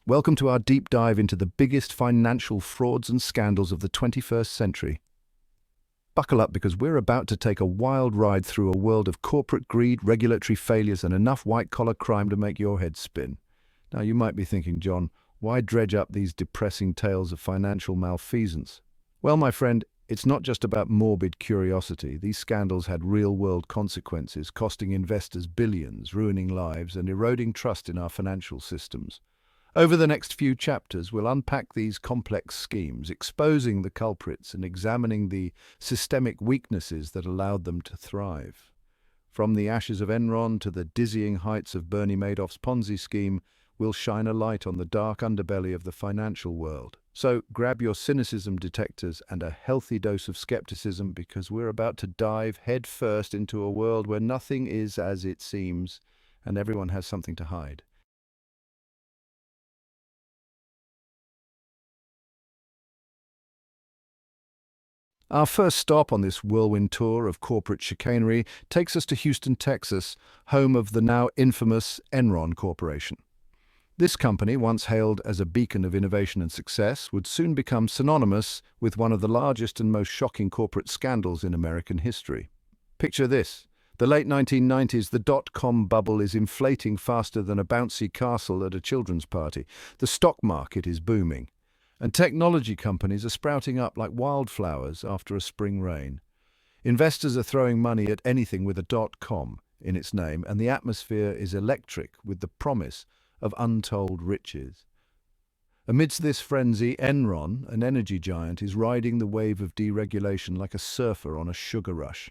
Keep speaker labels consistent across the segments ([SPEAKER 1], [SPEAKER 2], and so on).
[SPEAKER 1] Welcome to our deep dive into the biggest financial frauds and scandals of the 21st century. Buckle up because we're about to take a wild ride through a world of corporate greed, regulatory failures, and enough white-collar crime to make your head spin. Now, you might be thinking, John, why dredge up these depressing tales of financial malfeasance? Well, my friend, it's not just about morbid curiosity. These scandals had real-world consequences, costing investors billions, ruining lives, and eroding trust in our financial systems. Over the next few chapters, we'll unpack these complex schemes, exposing the culprits and examining the systemic weaknesses that allowed them to thrive. From the ashes of Enron to the dizzying heights of Bernie Madoff's Ponzi scheme, we'll shine a light on the dark underbelly of the financial world. So grab your cynicism detectors and a healthy dose of skepticism because we're about to dive headfirst into a world where nothing is as it seems and everyone has something to hide. Our first stop on this whirlwind tour of corporate chicanery takes us to Houston, Texas, home of the now infamous Enron Corporation. This company, once hailed as a beacon of innovation and success, would soon become synonymous with one of the largest and most shocking corporate scandals in American history. Picture this. The late 1990s, the dot-com bubble is inflating faster than a bouncy castle at a children's party. The stock market is booming. And technology companies are sprouting up like wildflowers after a spring rain. Investors are throwing money at anything with a .com in its name, and the atmosphere is electric with the promise of untold riches. Amidst this frenzy, Enron, an energy giant, is riding the wave of deregulation like a surfer on a sugar rush.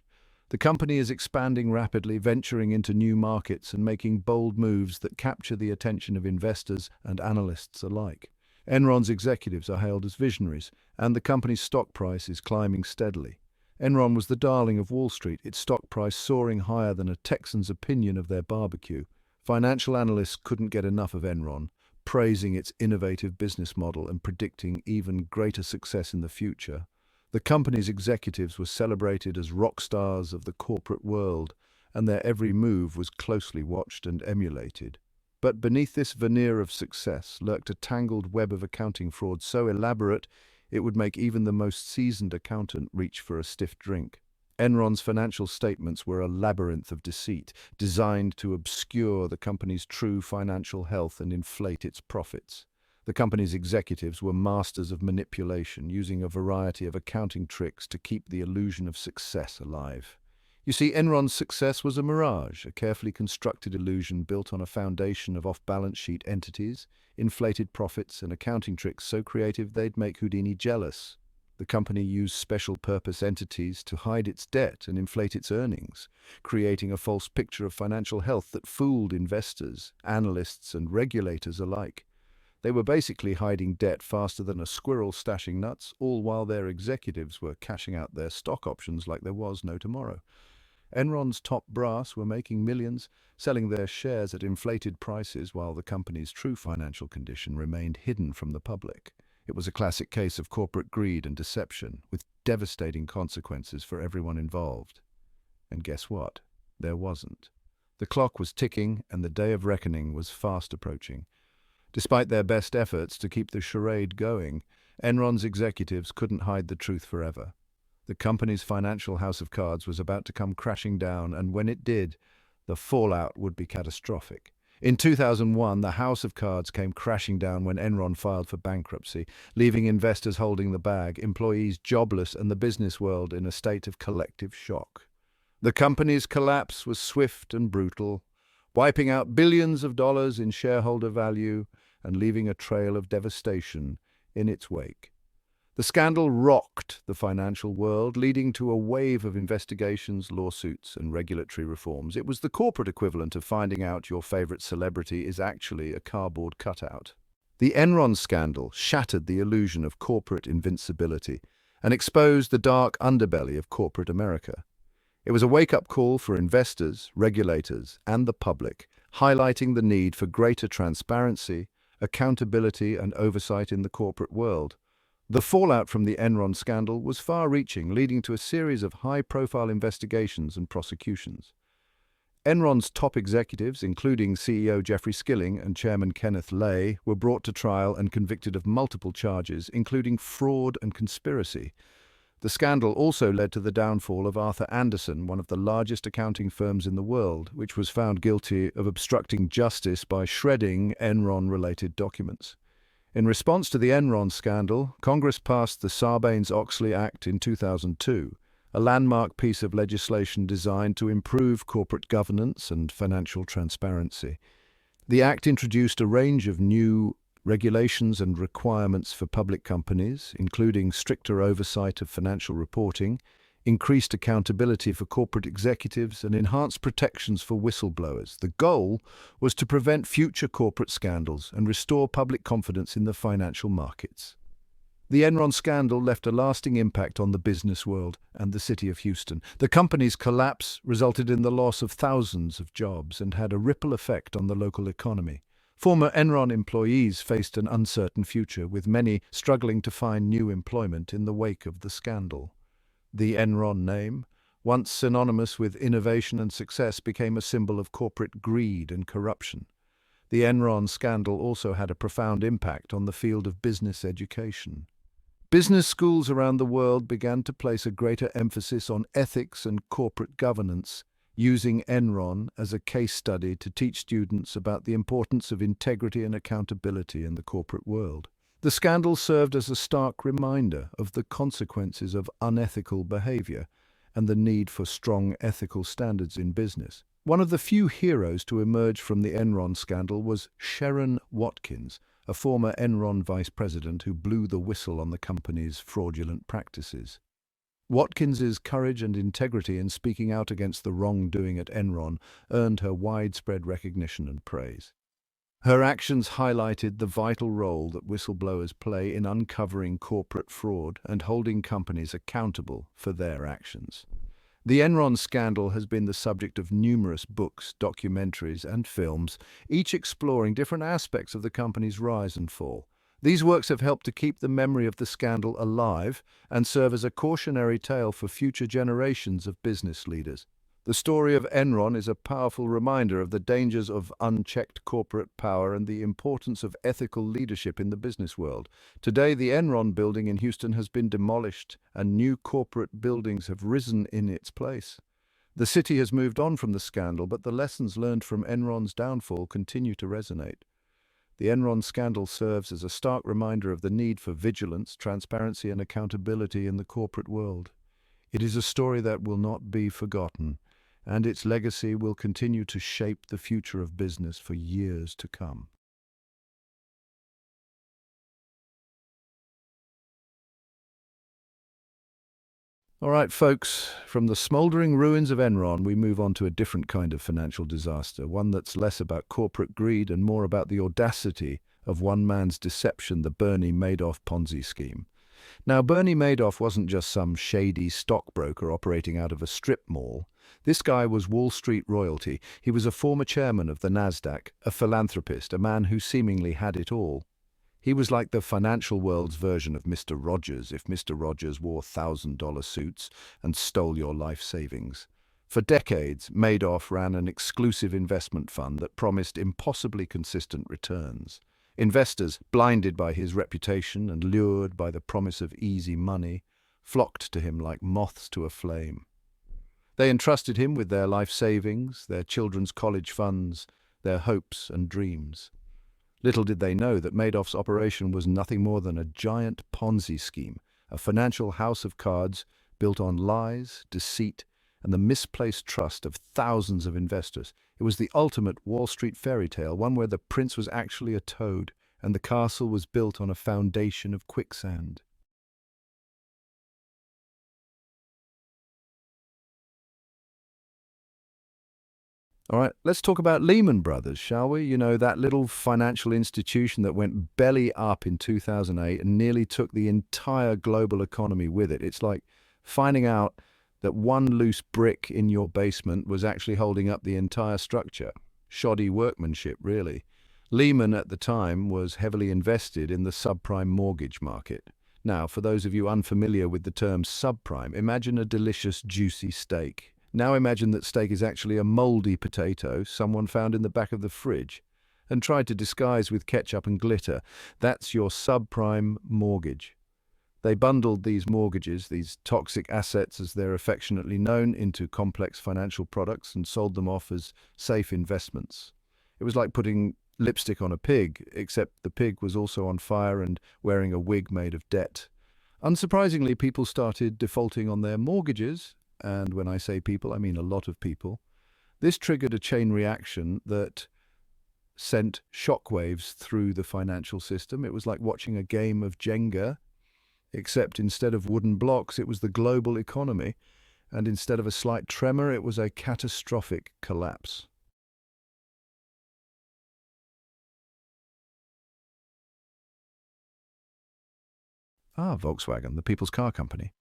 [SPEAKER 1] The company is expanding rapidly, venturing into new markets and making bold moves that capture the attention of investors and analysts alike. Enron's executives are hailed as visionaries, and the company's stock price is climbing steadily. Enron was the darling of Wall Street, its stock price soaring higher than a Texan's opinion of their barbecue. Financial analysts couldn't get enough of Enron, praising its innovative business model and predicting even greater success in the future. The company's executives were celebrated as rock stars of the corporate world, and their every move was closely watched and emulated. But beneath this veneer of success lurked a tangled web of accounting fraud so elaborate it would make even the most seasoned accountant reach for a stiff drink. Enron's financial statements were a labyrinth of deceit, designed to obscure the company's true financial health and inflate its profits. The company's executives were masters of manipulation, using a variety of accounting tricks to keep the illusion of success alive. You see, Enron's success was a mirage, a carefully constructed illusion built on a foundation of off-balance sheet entities, inflated profits, and accounting tricks so creative they'd make Houdini jealous. The company used special-purpose entities to hide its debt and inflate its earnings, creating a false picture of financial health that fooled investors, analysts, and regulators alike. They were basically hiding debt faster than a squirrel stashing nuts, all while their executives were cashing out their stock options like there was no tomorrow. Enron's top brass were making millions, selling their shares at inflated prices while the company's true financial condition remained hidden from the public. It was a classic case of corporate greed and deception, with devastating consequences for everyone involved. And guess what? There wasn't. The clock was ticking, and the day of reckoning was fast approaching. Despite their best efforts to keep the charade going, Enron's executives couldn't hide the truth forever. The company's financial house of cards was about to come crashing down, and when it did, the fallout would be catastrophic. In 2001, the house of cards came crashing down when Enron filed for bankruptcy, leaving investors holding the bag, employees jobless, and the business world in a state of collective shock. The company's collapse was swift and brutal, wiping out billions of dollars in shareholder value and leaving a trail of devastation in its wake. The scandal rocked the financial world, leading to a wave of investigations, lawsuits, and regulatory reforms. It was the corporate equivalent of finding out your favorite celebrity is actually a cardboard cutout. The Enron scandal shattered the illusion of corporate invincibility and exposed the dark underbelly of corporate America. It was a wake-up call for investors, regulators, and the public, highlighting the need for greater transparency, accountability, and oversight in the corporate world. The fallout from the Enron scandal was far-reaching, leading to a series of high-profile investigations and prosecutions. Enron's top executives, including CEO Jeffrey Skilling and Chairman Kenneth Lay, were brought to trial and convicted of multiple charges, including fraud and conspiracy. The scandal also led to the downfall of Arthur Andersen, one of the largest accounting firms in the world, which was found guilty of obstructing justice by shredding Enron-related documents. In response to the Enron scandal, Congress passed the Sarbanes-Oxley Act in 2002, a landmark piece of legislation designed to improve corporate governance and financial transparency. The Act introduced a range of new regulations and requirements for public companies, including stricter oversight of financial reporting, increased accountability for corporate executives, and enhanced protections for whistleblowers. The goal was to prevent future corporate scandals and restore public confidence in the financial markets. The Enron scandal left a lasting impact on the business world and the city of Houston. The company's collapse resulted in the loss of thousands of jobs and had a ripple effect on the local economy. Former Enron employees faced an uncertain future, with many struggling to find new employment in the wake of the scandal. The Enron name, once synonymous with innovation and success, became a symbol of corporate greed and corruption. The Enron scandal also had a profound impact on the field of business education. Business schools around the world began to place a greater emphasis on ethics and corporate governance, using Enron as a case study to teach students about the importance of integrity and accountability in the corporate world. The scandal served as a stark reminder of the consequences of unethical behavior and the need for strong ethical standards in business. One of the few heroes to emerge from the Enron scandal was Sharon Watkins, a former Enron vice president who blew the whistle on the company's fraudulent practices. Watkins's courage and integrity in speaking out against the wrongdoing at Enron earned her widespread recognition and praise. Her actions highlighted the vital role that whistleblowers play in uncovering corporate fraud and holding companies accountable for their actions. The Enron scandal has been the subject of numerous books, documentaries, and films, each exploring different aspects of the company's rise and fall. These works have helped to keep the memory of the scandal alive and serve as a cautionary tale for future generations of business leaders. The story of Enron is a powerful reminder of the dangers of unchecked corporate power and the importance of ethical leadership in the business world. Today, the Enron building in Houston has been demolished and new corporate buildings have risen in its place. The city has moved on from the scandal, but the lessons learned from Enron's downfall continue to resonate. The Enron scandal serves as a stark reminder of the need for vigilance, transparency, and accountability in the corporate world. It is a story that will not be forgotten, and its legacy will continue to shape the future of business for years to come. All right, folks, from the smoldering ruins of Enron, we move on to a different kind of financial disaster, one that's less about corporate greed and more about the audacity of one man's deception, the Bernie Madoff Ponzi scheme. Now, Bernie Madoff wasn't just some shady stockbroker operating out of a strip mall. This guy was Wall Street royalty. He was a former chairman of the Nasdaq, a philanthropist, a man who seemingly had it all. He was like the financial world's version of Mr. Rogers if Mr. Rogers wore $1,000 suits and stole your life savings. For decades, Madoff ran an exclusive investment fund that promised impossibly consistent returns. Investors, blinded by his reputation and lured by the promise of easy money, flocked to him like moths to a flame. They entrusted him with their life savings, their children's college funds, their hopes and dreams. Little did they know that Madoff's operation was nothing more than a giant Ponzi scheme, a financial house of cards built on lies, deceit, and the misplaced trust of thousands of investors. It was the ultimate Wall Street fairy tale, one where the prince was actually a toad and the castle was built on a foundation of quicksand. All right, let's talk about Lehman Brothers, shall we? You know, that little financial institution that went belly up in 2008 and nearly took the entire global economy with it. It's like finding out that one loose brick in your basement was actually holding up the entire structure. Shoddy workmanship, really. Lehman at the time was heavily invested in the subprime mortgage market. Now, for those of you unfamiliar with the term subprime, imagine a delicious, juicy steak. Now imagine that steak is actually a moldy potato someone found in the back of the fridge and tried to disguise with ketchup and glitter. That's your subprime mortgage. They bundled these mortgages, these toxic assets as they're affectionately known, into complex financial products and sold them off as safe investments. It was like putting lipstick on a pig, except the pig was also on fire and wearing a wig made of debt. Unsurprisingly, people started defaulting on their mortgages, and when I say people, I mean a lot of people. This triggered a chain reaction that sent shockwaves through the financial system. It was like watching a game of Jenga, except instead of wooden blocks, it was the global economy, and instead of a slight tremor, it was a catastrophic collapse. Volkswagen, the people's car company.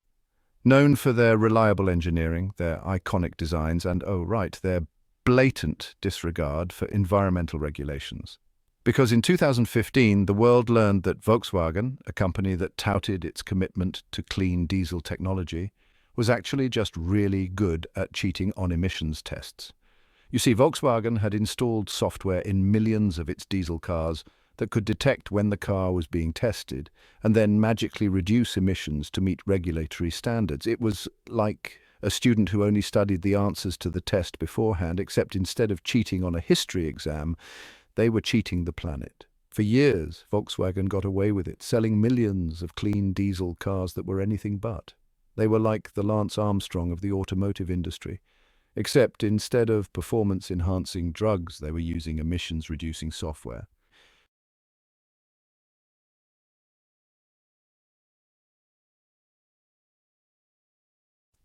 [SPEAKER 1] Known for their reliable engineering, their iconic designs, and, oh right, their blatant disregard for environmental regulations. Because in 2015, the world learned that Volkswagen, a company that touted its commitment to clean diesel technology, was actually just really good at cheating on emissions tests. You see, Volkswagen had installed software in millions of its diesel cars that could detect when the car was being tested and then magically reduce emissions to meet regulatory standards. It was like a student who only studied the answers to the test beforehand, except instead of cheating on a history exam, they were cheating the planet. For years, Volkswagen got away with it, selling millions of clean diesel cars that were anything but. They were like the Lance Armstrong of the automotive industry, except instead of performance-enhancing drugs, they were using emissions-reducing software.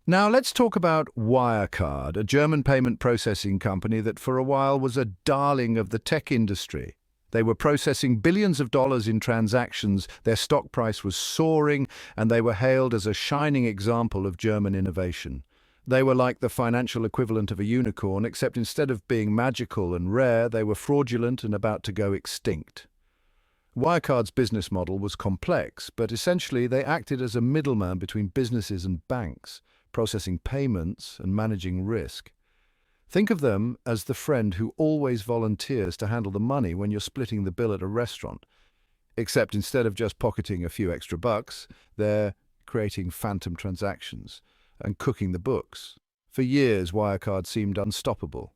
[SPEAKER 1] Now let's talk about Wirecard, a German payment processing company that for a while was a darling of the tech industry. They were processing billions of dollars in transactions, their stock price was soaring, and they were hailed as a shining example of German innovation. They were like the financial equivalent of a unicorn, except instead of being magical and rare, they were fraudulent and about to go extinct. Wirecard's business model was complex, but essentially they acted as a middleman between businesses and banks, processing payments and managing risk. Think of them as the friend who always volunteers to handle the money when you're splitting the bill at a restaurant. Except instead of just pocketing a few extra bucks, they're creating phantom transactions and cooking the books. For years, Wirecard seemed unstoppable.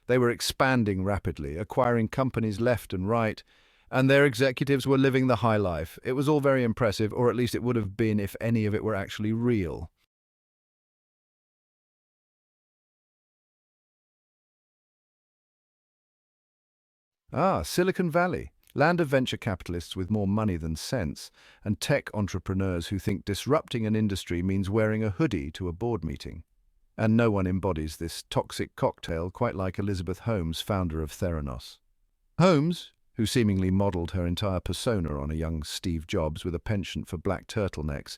[SPEAKER 1] They were expanding rapidly, acquiring companies left and right, and their executives were living the high life. It was all very impressive, or at least it would have been if any of it were actually real. Silicon Valley, land of venture capitalists with more money than sense, and tech entrepreneurs who think disrupting an industry means wearing a hoodie to a board meeting. And no one embodies this toxic cocktail quite like Elizabeth Holmes, founder of Theranos. Holmes, who seemingly modelled her entire persona on a young Steve Jobs with a penchant for black turtlenecks,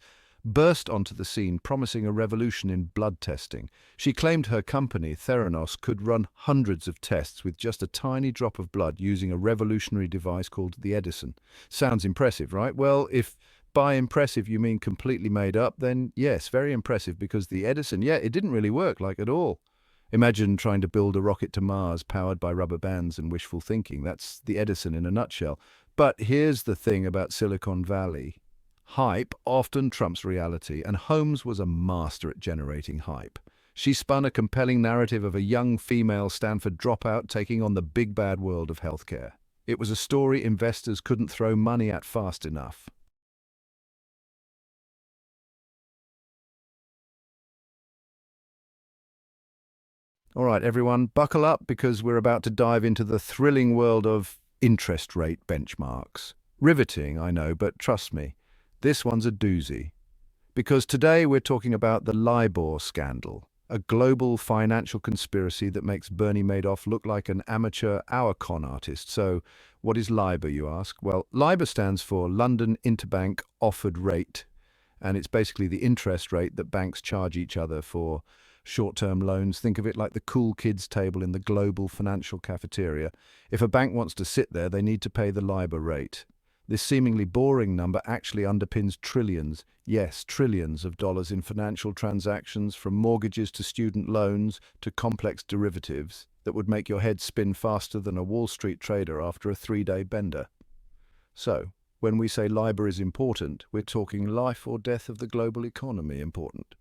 [SPEAKER 1] burst onto the scene promising a revolution in blood testing. She claimed her company, Theranos, could run hundreds of tests with just a tiny drop of blood using a revolutionary device called the Edison. Sounds impressive, right? Well, if by impressive you mean completely made up, then yes, very impressive, because the Edison, it didn't really work like at all. Imagine trying to build a rocket to Mars powered by rubber bands and wishful thinking. That's the Edison in a nutshell. But here's the thing about Silicon Valley. Hype often trumps reality, and Holmes was a master at generating hype. She spun a compelling narrative of a young female Stanford dropout taking on the big bad world of healthcare. It was a story investors couldn't throw money at fast enough. All right, everyone, buckle up because we're about to dive into the thrilling world of interest rate benchmarks. Riveting, I know, but trust me, this one's a doozy. Because today we're talking about the LIBOR scandal, a global financial conspiracy that makes Bernie Madoff look like an amateur hour con artist. So, what is LIBOR, you ask? Well, LIBOR stands for London Interbank Offered Rate, and it's basically the interest rate that banks charge each other for short-term loans. Think of it like the cool kids table in the global financial cafeteria. If a bank wants to sit there, they need to pay the LIBOR rate. This seemingly boring number actually underpins trillions, yes, trillions of dollars in financial transactions, from mortgages to student loans to complex derivatives that would make your head spin faster than a Wall Street trader after a three-day bender. So, when we say LIBOR is important, we're talking life or death of the global economy important.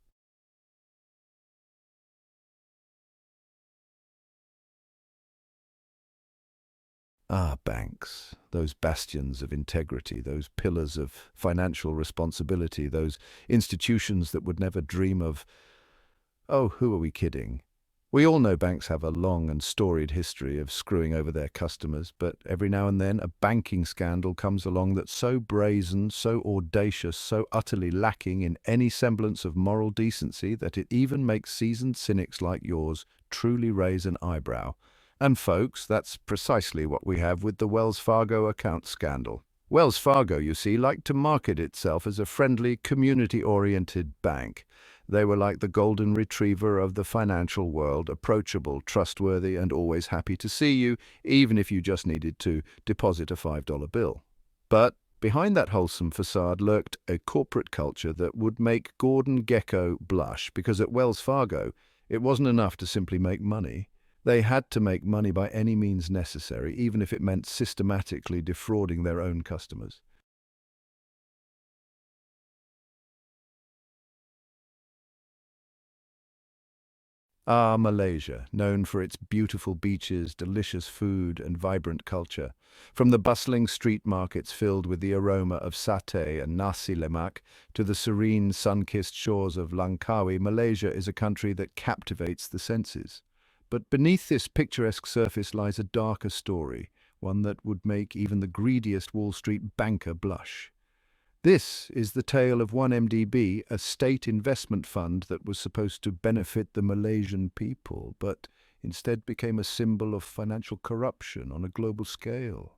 [SPEAKER 1] Ah, banks, those bastions of integrity, those pillars of financial responsibility, those institutions that would never dream of, oh, who are we kidding? We all know banks have a long and storied history of screwing over their customers, but every now and then a banking scandal comes along that's so brazen, so audacious, so utterly lacking in any semblance of moral decency that it even makes seasoned cynics like yours truly raise an eyebrow. And folks, that's precisely what we have with the Wells Fargo account scandal. Wells Fargo, you see, liked to market itself as a friendly, community-oriented bank. They were like the golden retriever of the financial world, approachable, trustworthy, and always happy to see you, even if you just needed to deposit a $5 bill. But behind that wholesome facade lurked a corporate culture that would make Gordon Gekko blush, because at Wells Fargo, it wasn't enough to simply make money. They had to make money by any means necessary, even if it meant systematically defrauding their own customers. Ah, Malaysia, known for its beautiful beaches, delicious food, and vibrant culture. From the bustling street markets filled with the aroma of satay and nasi lemak to the serene, sun-kissed shores of Langkawi, Malaysia is a country that captivates the senses. But beneath this picturesque surface lies a darker story, one that would make even the greediest Wall Street banker blush. This is the tale of 1MDB, a state investment fund that was supposed to benefit the Malaysian people, but instead became a symbol of financial corruption on a global scale.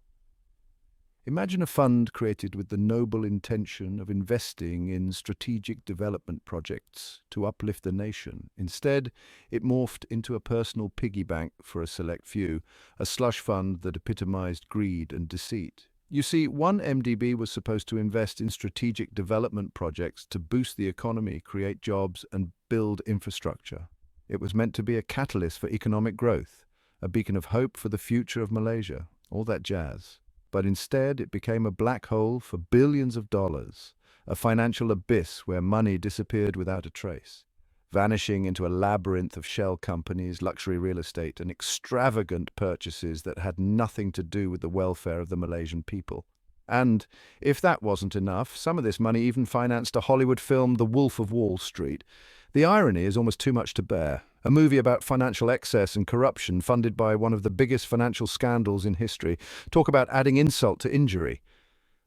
[SPEAKER 1] Imagine a fund created with the noble intention of investing in strategic development projects to uplift the nation. Instead, it morphed into a personal piggy bank for a select few, a slush fund that epitomized greed and deceit. You see, 1MDB was supposed to invest in strategic development projects to boost the economy, create jobs, and build infrastructure. It was meant to be a catalyst for economic growth, a beacon of hope for the future of Malaysia, all that jazz. But instead, it became a black hole for billions of dollars, a financial abyss where money disappeared without a trace, vanishing into a labyrinth of shell companies, luxury real estate, and extravagant purchases that had nothing to do with the welfare of the Malaysian people. And if that wasn't enough, some of this money even financed a Hollywood film, The Wolf of Wall Street. The irony is almost too much to bear. A movie about financial excess and corruption funded by one of the biggest financial scandals in history. Talk about adding insult to injury.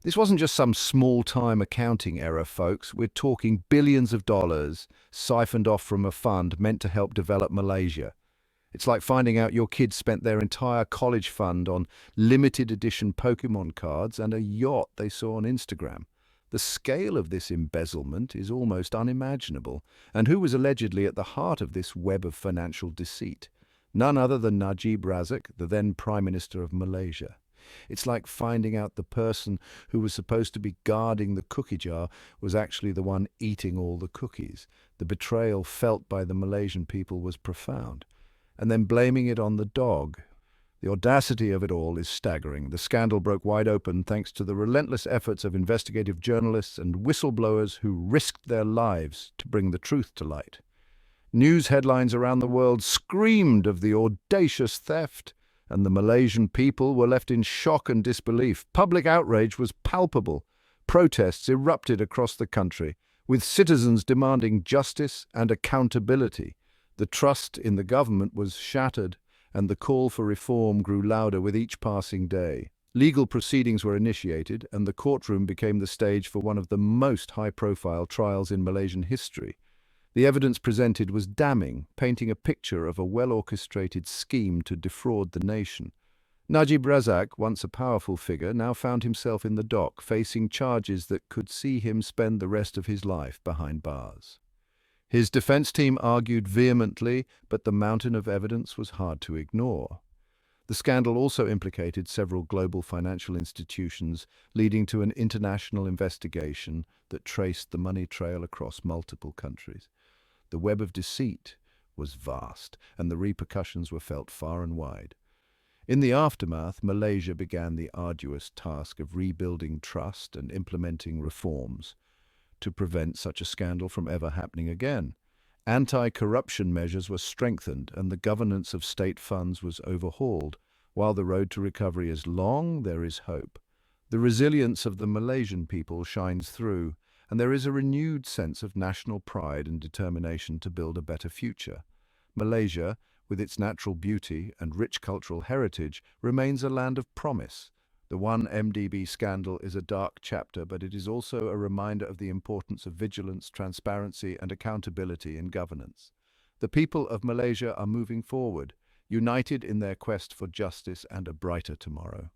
[SPEAKER 1] This wasn't just some small-time accounting error, folks. We're talking billions of dollars siphoned off from a fund meant to help develop Malaysia. It's like finding out your kids spent their entire college fund on limited edition Pokemon cards and a yacht they saw on Instagram. The scale of this embezzlement is almost unimaginable. And who was allegedly at the heart of this web of financial deceit? None other than Najib Razak, the then Prime Minister of Malaysia. It's like finding out the person who was supposed to be guarding the cookie jar was actually the one eating all the cookies. The betrayal felt by the Malaysian people was profound. And then blaming it on the dog. The audacity of it all is staggering. The scandal broke wide open thanks to the relentless efforts of investigative journalists and whistleblowers who risked their lives to bring the truth to light. News headlines around the world screamed of the audacious theft, and the Malaysian people were left in shock and disbelief. Public outrage was palpable. Protests erupted across the country, with citizens demanding justice and accountability. The trust in the government was shattered, and the call for reform grew louder with each passing day. Legal proceedings were initiated, and the courtroom became the stage for one of the most high-profile trials in Malaysian history. The evidence presented was damning, painting a picture of a well-orchestrated scheme to defraud the nation. Najib Razak, once a powerful figure, now found himself in the dock, facing charges that could see him spend the rest of his life behind bars. His defense team argued vehemently, but the mountain of evidence was hard to ignore. The scandal also implicated several global financial institutions, leading to an international investigation that traced the money trail across multiple countries. The web of deceit was vast, and the repercussions were felt far and wide. In the aftermath, Malaysia began the arduous task of rebuilding trust and implementing reforms to prevent such a scandal from ever happening again. Anti-corruption measures were strengthened and the governance of state funds was overhauled. While the road to recovery is long, there is hope. The resilience of the Malaysian people shines through, and there is a renewed sense of national pride and determination to build a better future. Malaysia, with its natural beauty and rich cultural heritage, remains a land of promise. The 1MDB scandal is a dark chapter, but it is also a reminder of the importance of vigilance, transparency, and accountability in governance. The people of Malaysia are moving forward, united in their quest for justice and a brighter tomorrow.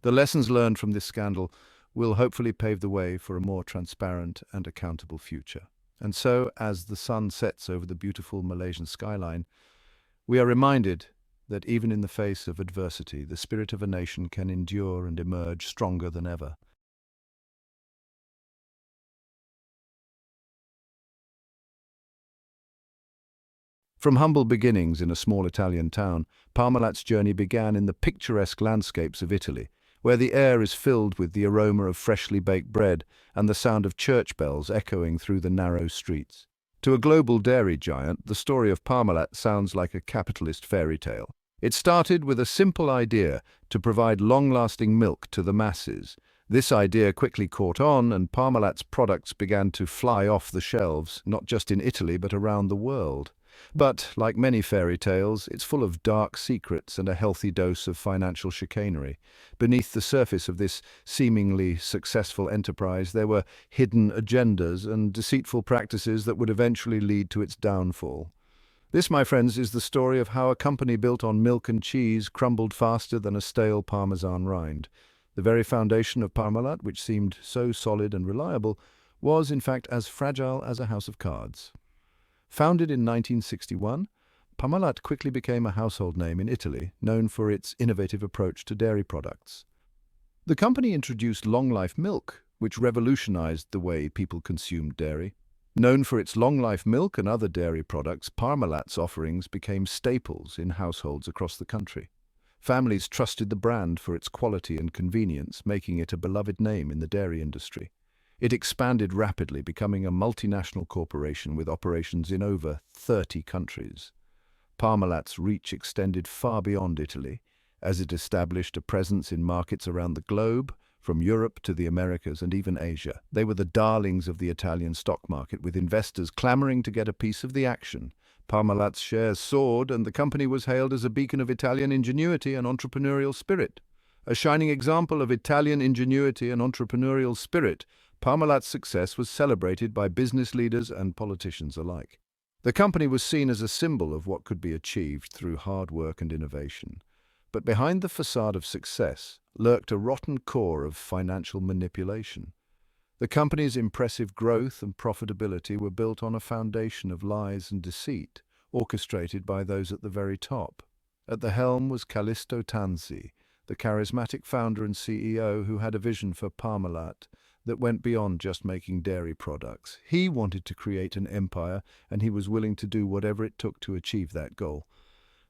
[SPEAKER 1] The lessons learned from this scandal will hopefully pave the way for a more transparent and accountable future. And so, as the sun sets over the beautiful Malaysian skyline, we are reminded that even in the face of adversity, the spirit of a nation can endure and emerge stronger than ever. From humble beginnings in a small Italian town, Parmalat's journey began in the picturesque landscapes of Italy, where the air is filled with the aroma of freshly baked bread and the sound of church bells echoing through the narrow streets. To a global dairy giant, the story of Parmalat sounds like a capitalist fairy tale. It started with a simple idea to provide long-lasting milk to the masses. This idea quickly caught on, and Parmalat's products began to fly off the shelves, not just in Italy but around the world. But, like many fairy tales, it's full of dark secrets and a healthy dose of financial chicanery. Beneath the surface of this seemingly successful enterprise, there were hidden agendas and deceitful practices that would eventually lead to its downfall. This, my friends, is the story of how a company built on milk and cheese crumbled faster than a stale Parmesan rind. The very foundation of Parmalat, which seemed so solid and reliable, was in fact as fragile as a house of cards. Founded in 1961, Parmalat quickly became a household name in Italy, known for its innovative approach to dairy products. The company introduced long-life milk, which revolutionized the way people consumed dairy. Known for its long-life milk and other dairy products, Parmalat's offerings became staples in households across the country. Families trusted the brand for its quality and convenience, making it a beloved name in the dairy industry. It expanded rapidly, becoming a multinational corporation with operations in over 30 countries. Parmalat's reach extended far beyond Italy, as it established a presence in markets around the globe, from Europe to the Americas and even Asia. They were the darlings of the Italian stock market, with investors clamoring to get a piece of the action. Parmalat's shares soared, and the company was hailed as a beacon of Italian ingenuity and entrepreneurial spirit. A shining example of Italian ingenuity and entrepreneurial spirit, Parmalat's success was celebrated by business leaders and politicians alike. The company was seen as a symbol of what could be achieved through hard work and innovation. But behind the facade of success lurked a rotten core of financial manipulation. The company's impressive growth and profitability were built on a foundation of lies and deceit, orchestrated by those at the very top. At the helm was Callisto Tanzi, the charismatic founder and CEO who had a vision for Parmalat that went beyond just making dairy products. He wanted to create an empire, and he was willing to do whatever it took to achieve that goal.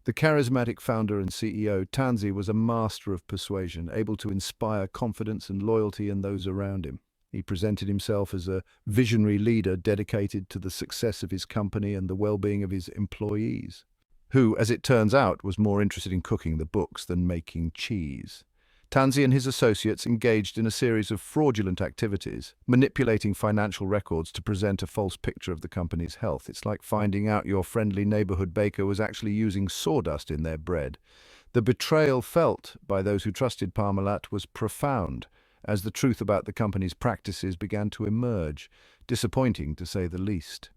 [SPEAKER 1] The charismatic founder and CEO, Tanzi, was a master of persuasion, able to inspire confidence and loyalty in those around him. He presented himself as a visionary leader dedicated to the success of his company and the well-being of his employees, who, as it turns out, was more interested in cooking the books than making cheese. Tanzi and his associates engaged in a series of fraudulent activities, manipulating financial records to present a false picture of the company's health. It's like finding out your friendly neighborhood baker was actually using sawdust in their bread. The betrayal felt by those who trusted Parmalat was profound, as the truth about the company's practices began to emerge, disappointing to say the least.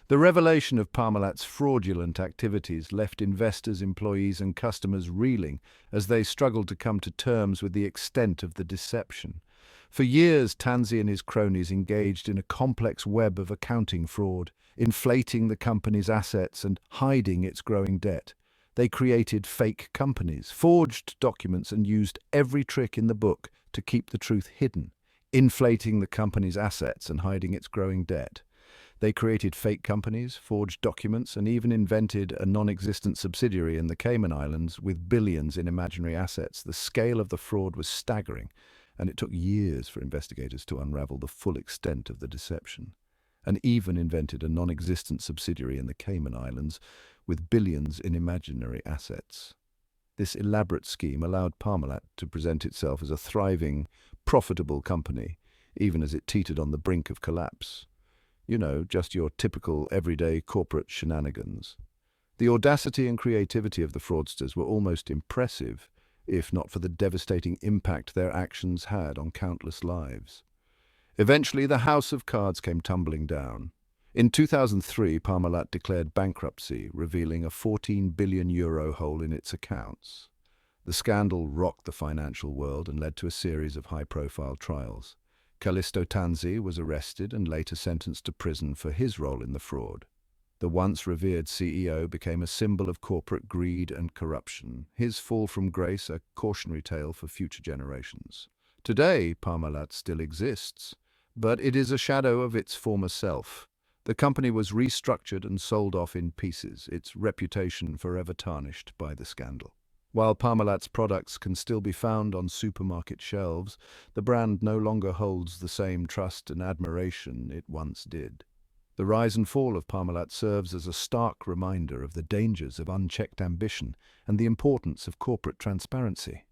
[SPEAKER 1] The revelation of Parmalat's fraudulent activities left investors, employees, and customers reeling as they struggled to come to terms with the extent of the deception. For years, Tanzi and his cronies engaged in a complex web of accounting fraud, inflating the company's assets and hiding its growing debt. They created fake companies, forged documents, and used every trick in the book to keep the truth hidden, inflating the company's assets and hiding its growing debt. They created fake companies, forged documents, and even invented a non-existent subsidiary in the Cayman Islands with billions in imaginary assets. The scale of the fraud was staggering, and it took years for investigators to unravel the full extent of the deception. And even invented a non-existent subsidiary in the Cayman Islands with billions in imaginary assets. This elaborate scheme allowed Parmalat to present itself as a thriving, profitable company, even as it teetered on the brink of collapse. You know, just your typical everyday corporate shenanigans. The audacity and creativity of the fraudsters were almost impressive, if not for the devastating impact their actions had on countless lives. Eventually, the house of cards came tumbling down. In 2003, Parmalat declared bankruptcy, revealing a €14 billion hole in its accounts. The scandal rocked the financial world and led to a series of high-profile trials. Callisto Tanzi was arrested and later sentenced to prison for his role in the fraud. The once revered CEO became a symbol of corporate greed and corruption, his fall from grace a cautionary tale for future generations. Today, Parmalat still exists, but it is a shadow of its former self. The company was restructured and sold off in pieces, its reputation forever tarnished by the scandal. While Parmalat's products can still be found on supermarket shelves, the brand no longer holds the same trust and admiration it once did. The rise and fall of Parmalat serves as a stark reminder of the dangers of unchecked ambition and the importance of corporate transparency.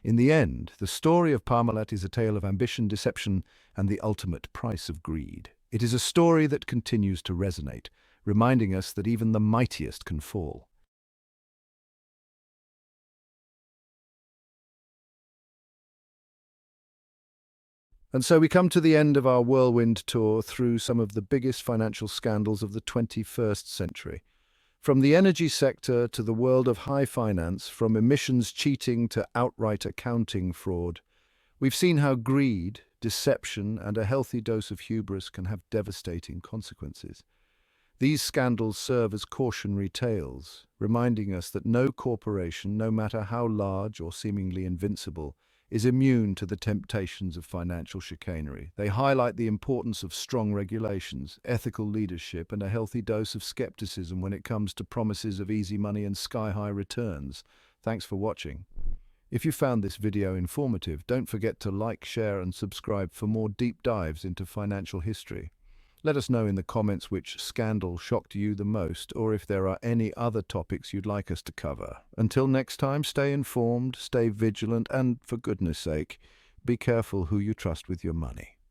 [SPEAKER 1] In the end, the story of Parmalat is a tale of ambition, deception, and the ultimate price of greed. It is a story that continues to resonate, reminding us that even the mightiest can fall. And so we come to the end of our whirlwind tour through some of the biggest financial scandals of the 21st century. From the energy sector to the world of high finance, from emissions cheating to outright accounting fraud, we've seen how greed, deception, and a healthy dose of hubris can have devastating consequences. These scandals serve as cautionary tales, reminding us that no corporation, no matter how large or seemingly invincible, is immune to the temptations of financial chicanery. They highlight the importance of strong regulations, ethical leadership, and a healthy dose of skepticism when it comes to promises of easy money and sky-high returns. Thanks for watching. If you found this video informative, don't forget to like, share, and subscribe for more deep dives into financial history. Let us know in the comments which scandal shocked you the most, or if there are any other topics you'd like us to cover. Until next time, stay informed, stay vigilant, and for goodness sake, be careful who you trust with your money.